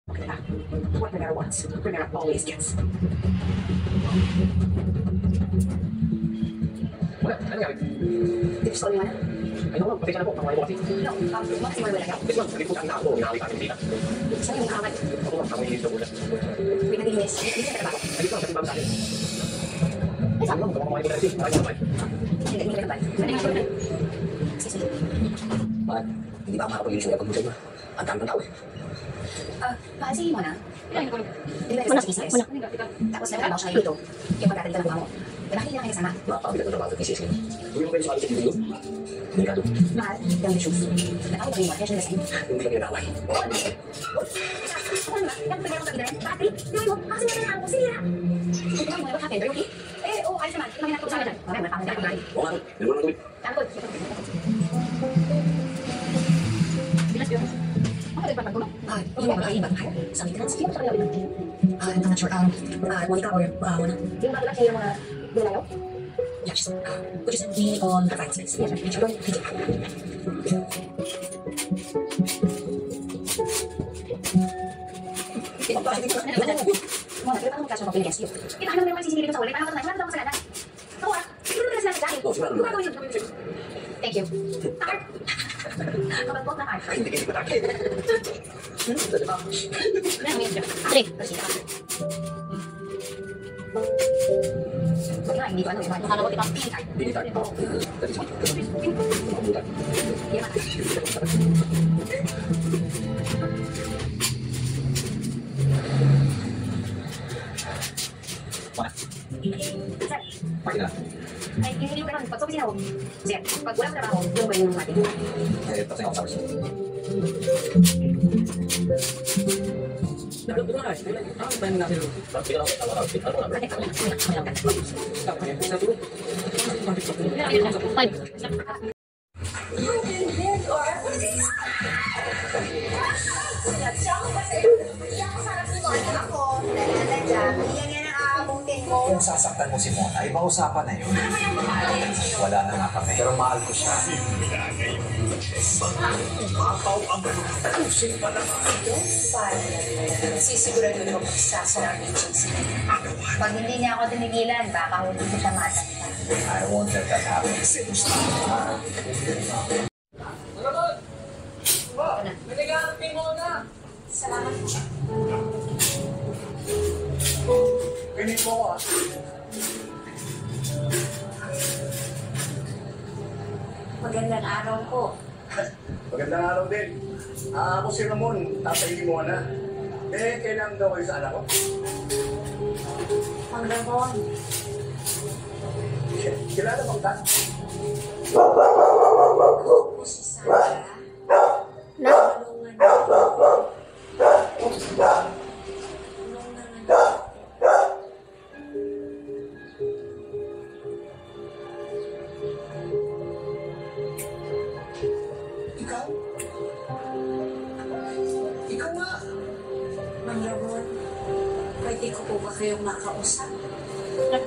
What Primera wants, Primera always gets. Wala, ano nangyari? Did you stall yung ano? Ay, no, pasensya na po, mga iwasi. No, maxi mo wala ka. Yes, ma'am, sabi po sa akin na ako, minahali kami dito. Saan yung nakakay? Ako, ma'am, ako yung muna. May nalinis. Hindi ka trabaho. Ay, ma'am, sabi ba sa akin? Ay, Sabi, ma'am, kumakamay ko na rin. Maraming sabay. hindi ka trabaho. Ano yung problem? Excuse me. Bakit? Hindi ba ako makapag-ilis ng aircon mo sa inyo? Ang dami ng tao eh. Mahal, sige mo na. Hindi ba sa PCS? Tapos nagtrabaho siya dito. Yung pagkakalit ka ng mo. Bakit hindi na kayo kasama? Makakabigat ng trabaho sa PCS ngayon. Huwag mo kayo sa akin sa dito. Delikado. Mahal, yung issues. Nakawag kayo mo. Kaya siya nalasing. Hindi kami nag-away. Ano ba? Yung pagkakalit ka ng bakit? Gawin mo. Kasi mo na ako. Sige na. Kung mo, what happened? Are you okay? Ayos naman. Mga hinatog sa akin dyan. Mamaya, matapang ka ako. Oo nga, nilunod ng tubig. Tangkod. Bilas yun. Ako ba pagpagulong? Hindi ba makaiba? Sa maintenance? Hindi mo sa kanya ulit. I'm not sure. Monica or Mona? Yung bago lang siya yung mga gulayo? Yeah, just could you send me on her file space? Yes, sure. Thank you. Mona, pero paano magkaso ng against you? Paano naman CCTV dito sa ulit? Paano ka naman? Wala ka sagada. Ako siguro na sila nagdahil. Ano gagawin yun? Thank you. Takar! Kapag po na art. Hindi ko takit. Tre. Hindi ko ano. Nakala ko tipang pinitar. Pinitar? Dati sa akin. Makabutan. Mana? Sir. Pagi na. Ay, hindi ko kailangan. Pag sa opisina ko. Sir, pag wala ko trabaho, yung ba yung natin? Eh, tapos na ako sa hours. Nagluto na kayo. Ano tayo natin? Bakit ka lang sa araw? Ano nga? Bakit ako? Sa tulog. Five. Kung sasaktan mo si Mona, iba usapan na yun. Wala na nga kami. Pero mahal ko siya. Sisiguraduhin ko pagsasara ng agency. Pag hindi niya ako tinigilan, baka hindi ko siya matatagpan. I won't let that happen. Salamat po. Pinig mo ko ah. Magandang araw po. Magandang araw din. Ako si Ramon, tatay ni Mona. Kailangan daw kayo sa anak ko. Mang Ramon, Kilala bang ka? po si Sandra. Tulungan niyo po. Ikaw? Ikaw nga! Mang Ramon, pwede ko po ba kayong makausap? Nag